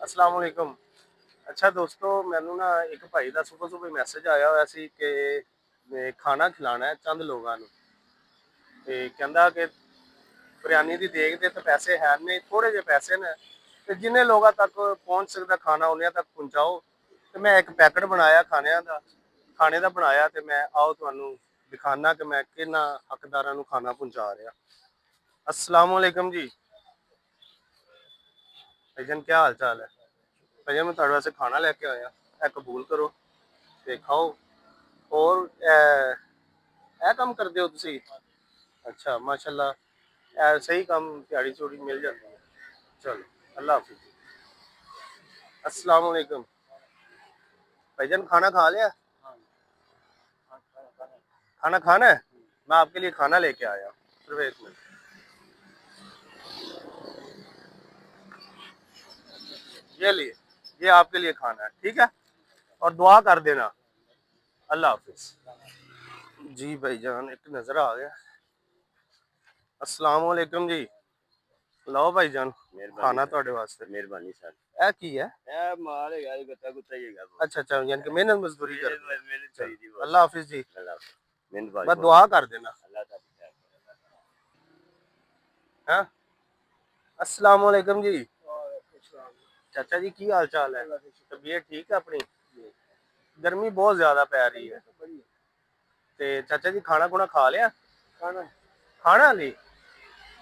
अस्सलाम वालेकुम। अच्छा दोस्तों, मैनू ना एक भाई का सुबह सुबह मैसेज आया हुआ सी कि खाना खिलाना है चंद लोगों ਨੂੰ ਤੇ ਕਹਿੰਦਾ ਕਿ ਬਿਰਿਆਨੀ ਦੀ ਦੇਗ ਤੇ ਪੈਸੇ ਹੈ ਨਹੀਂ, ਥੋੜੇ ਜਿਹੇ ਪੈਸੇ ਨੇ ਤੇ ਜਿੰਨੇ ਲੋਕਾਂ ਤੱਕ ਪਹੁੰਚ ਸਕਦਾ ਖਾਣਾ ਉਹਨਿਆਂ ਤੱਕ ਪਹੁੰਚਾਓ। ਤੇ ਮੈਂ ਇੱਕ ਪੈਕਟ ਬਣਾਇਆ ਖਾਣੇ ਦਾ ਬਣਾਇਆ ਤੇ ਮੈਂ ਆਓ ਤੁਹਾਨੂੰ ਦਿਖਾਣਾ ਕਿ ਮੈਂ ਕਿਹਨਾਂ ਹੱਕਦਾਰਾਂ ਨੂੰ ਖਾਣਾ ਪਹੁੰਚਾ ਰਿਹਾ। अस्सलाम वालेकुम जी भाईजान, क्या हाल चाल है? भाईजान, मैं ਤੁਹਾਡੇ ਵਾਸਤੇ ਖਾਣਾ ਲੈ ਕੇ ਆਇਆ, ਇਹ ਕਬੂਲ ਕਰੋ ਤੇ ਖਾਓ। ਹੋਰ ਇਹ ਕੰਮ ਕਰਦੇ ਹੋ ਤੁਸੀਂ? ਅੱਛਾ, ਮਾਸ਼ਾਅੱਲਾ, ਇਹ ਸਹੀ ਕੰਮ, ਦਿਹਾੜੀ ਚੋੜੀ ਮਿਲ ਜਾਂਦੀ ਹੈ। चलो, अल्लाह हाफिज। अस्सलाम वालेकुम भाईजान, खाना खा लिया? खाना खाना है? मैं आपके लिए खाना लेके आया, सिर्फ एक मिनट। ये लिए, ये आपके लिए खाना है, ठीक है? और दुआ कर देना। अल्लाह हाफिज जी। भाईजान एक नजर आ गया। अस्सलाम वालेकुम जी। लाओ भाईजान, खाना ਤੁਹਾਡੇ ਵਾਸਤੇ। ਮਿਹਰਬਾਨੀ ਸਰ। ਇਹ ਕੀ ਹੈ? ਇਹ ਮਾਲ ਹੈਗਾ ਜੀ, ਗੱਤਾ ਗੁੱਤਾ ਹੀ ਹੈਗਾ। अच्छा अच्छा, यानी कि मेहनत मजदूरी कर। ਮਿਹਨਤ ਚਾਹੀਦੀ ਬਸ। अल्लाह हाफिज जी। ਮਿਹਰਬਾਨੀ। बस दुआ कर देना। ਅੱਲਾਹ ਤਾਲਾ। हाँ, अस्सलाम वालेकुम जी। चाचा जी की हाल चाल है? तबीयत ठीक है अपनी? गर्मी बहुत ज्यादा पै रही है ते चाचा जी खाना खुना खा लिया? खाना नहीं?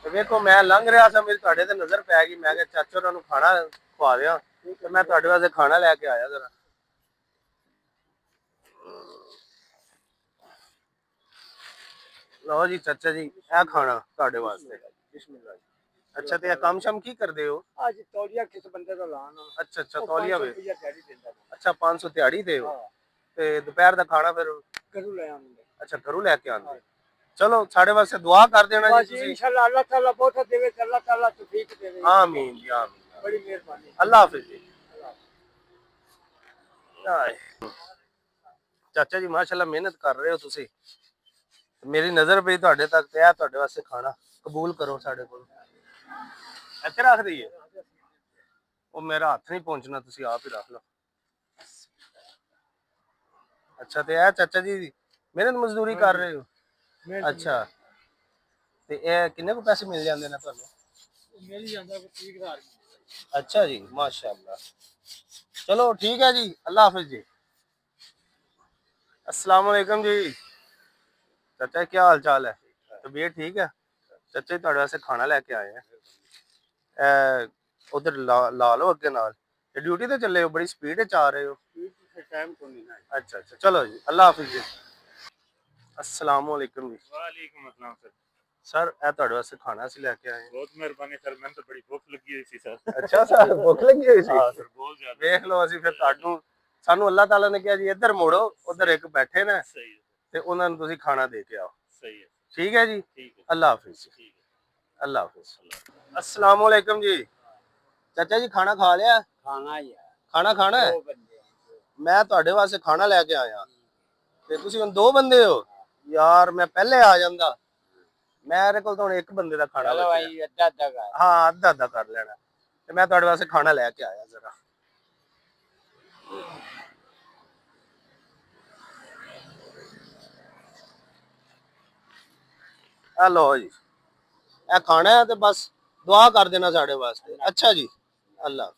ਤੇ ਵੇਖੋ, ਮੈਂ ਲੰਘ ਰਿਹਾ ਸੀ, ਮੇਰੀ ਤੁਹਾਡੇ ਤੇ ਨਜ਼ਰ ਪੈ ਗਈ, ਮੈਂ ਕਿਹਾ ਚਾਚਾ ਉਹਨਾਂ ਨੂੰ ਖਾਣਾ ਖਵਾ ਦਿਆਂ ਤੇ ਮੈਂ ਤੁਹਾਡੇ ਵਾਸਤੇ ਖਾਣਾ ਲੈ ਕੇ ਆਇਆ ਜ਼ਰਾ। ਲਓ ਜੀ ਚਾਚਾ ਜੀ, ਇਹ ਖਾਣਾ ਤੁਹਾਡੇ ਵਾਸਤੇ। ਬਿਸਮਿਲ੍ਲਾਹ। ਅੱਛਾ, ਤੇ ਇਹ ਕੰਮ ਸ਼ਮ ਕੀ ਕਰਦੇ ਹੋ? ਅੱਜ ਤੌਲੀਆ ਕਿਸ ਬੰਦੇ ਦਾ ਲਾਣਾ। ਅੱਛਾ ਅੱਛਾ, ਤੌਲੀਆ ਵੇ। ਦਿਹਾੜੀ ਦਿੰਦਾ। ਅੱਛਾ, 500 ਦਿਹਾੜੀ ਦੇ ਹੋ ਤੇ ਦੁਪਹਿਰ ਦਾ ਖਾਣਾ ਫਿਰ ਕਰੂ ਲੈ ਆਉਂਦੇ। ਅੱਛਾ ਘਰੋਂ ਲੈ ਕੇ ਆਉਂਦੇ। ਚਲੋ, ਸਾਡੇ ਵਾਸਤੇ ਦੁਆ ਕਰ ਦੇਣਾ ਜੀ ਤੁਸੀਂ। इंशाल्लाह अल्लाह ताला बहुत देवे, अल्लाह ताला तौफीक देवे। आमीन जी, आमीन। बड़ी मेहरबानी। अल्लाह हाफिज जी। ਚਾਚਾ ਜੀ ਮਾਸ਼ਾਅੱਲਾ ਮਿਹਨਤ ਕਰ ਰਹੇ ਹੋ ਤੁਸੀਂ, ਮੇਰੀ ਨਜ਼ਰ ਪਈ ਤੁਹਾਡੇ ਤੱਕ ਤੇ ਇਹ ਤੁਹਾਡੇ ਵਾਸਤੇ ਖਾਣਾ ਕਬੂਲ ਕਰੋ ਸਾਡੇ ਕੋਲ। ਇੱਥੇ ਰੱਖ ਦਈਏ? ਉਹ ਮੇਰਾ ਹੱਥ ਨਹੀਂ ਪਹੁੰਚਣਾ, ਤੁਸੀਂ ਆਪ ਹੀ ਰੱਖ ਲਓ। ਅੱਛਾ, ਤੇ ਇਹ ਚਾਚਾ ਜੀ ਮਿਹਨਤ ਮਜ਼ਦੂਰੀ ਕਰ ਰਹੇ ਹੋ? ਅੱਛਾ, ਤੇ ਇਹ ਕਿੰਨੇ ਕੁ ਪੈਸੇ ਮਿਲ ਜਾਂਦੇ ਨੇ ਤੁਹਾਨੂੰ? मिल जाता है 30,000। अच्छा जी, माशाल्लाह। चलो ठीक है जी, अल्लाह हाफिज जी। अस्सलाम वालेकुम जी। चाचा क्या हाल चाल है? तबीयत ठीक है? चाचा जी ਤੁਹਾਡੇ ਵਾਸਤੇ ਖਾਣਾ ਲੈ ਕੇ ਆਏ ਆ। ਉਧਰ ਲਾ ਲਓ ਅੱਗੇ ਨਾਲ। ਤੇ ਡਿਊਟੀ ਤੇ ਚੱਲੇ ਹੋ, ਬੜੀ ਸਪੀਡ ਵਿੱਚ ਆ ਰਹੇ ਹੋ। टाइम को नहीं ना। अच्छा अच्छा, चलो जी, अल्लाह हाफिज जी। अस्सलाम वालेकुम जी। वालेकुम अस्सलाम सर। सर ਇਹ ਤੁਹਾਡੇ ਵਾਸਤੇ ਖਾਣਾ ਅਸੀਂ ਲੈ ਕੇ ਆਏ। ਬਹੁਤ ਮਿਹਰਬਾਨੀ ਸਰ, ਮੈਨੂੰ ਤਾਂ ਬੜੀ ਭੁੱਖ ਲੱਗੀ ਹੋਈ ਸੀ ਸਰ। ਅੱਛਾ ਸਰ, ਭੁੱਖ ਲੱਗੀ ਹੋਈ ਸੀ? ਹਾਂ ਸਰ, ਬਹੁਤ ਜ਼ਿਆਦਾ। ਵੇਖ ਲਓ, ਅਸੀਂ ਫਿਰ ਤੁਹਾਨੂੰ, ਸਾਨੂੰ ਅੱਲਾਹ ਤਾਲਾ ਨੇ ਕਿਹਾ ਜੀ ਇੱਧਰ ਮੋੜੋ, ਉਧਰ ਇੱਕ ਬੈਠੇ ਨੇ ਸਹੀ ਹੈ ਤੇ ਉਹਨਾਂ ਨੂੰ ਤੁਸੀਂ ਖਾਣਾ ਦੇ ਕੇ ਆਓ। ਸਹੀ ਹੈ। ठीक है जी, ठीक है। अल्लाह हाफिज। ठीक है। अल्लाह हाफिज। अस्सलाम वालेकुम जी। चाचा जी खाना खा लिया? खाना ही है। खाना खाना है? दो बंदे हैं। मैं ਤੁਹਾਡੇ ਵਾਸਤੇ ਖਾਣਾ ਲੈ ਕੇ ਆਇਆ ਤੇ ਤੁਸੀਂ ਹੁਣ ਦੋ ਬੰਦੇ ਹੋ ਯਾਰ, ਮੈਂ ਪਹਿਲੇ ਆ ਜਾਂਦਾ। ਮੇਰੇ ਕੋਲ ਤਾਂ ਹੁਣ ਇੱਕ ਬੰਦੇ ਦਾ ਖਾਣਾ चलो भाई अद्धा अद्धा का। ਹਾਂ, ਅੱਧਾ ਅੱਧਾ ਕਰ ਲੈਣਾ ਤੇ ਮੈਂ ਤੁਹਾਡੇ ਵਾਸਤੇ ਖਾਣਾ ਲੈ ਕੇ ਆਇਆ ਜ਼ਰਾ। ਆ ਲਓ ਜੀ, ਇਹ ਖਾਣਾ ਹੈ ਤੇ ਬਸ ਦੁਆ ਕਰ ਦੇਣਾ ਸਾਡੇ ਵਾਸਤੇ। ਅੱਛਾ ਜੀ, ਅੱਲਾਹ।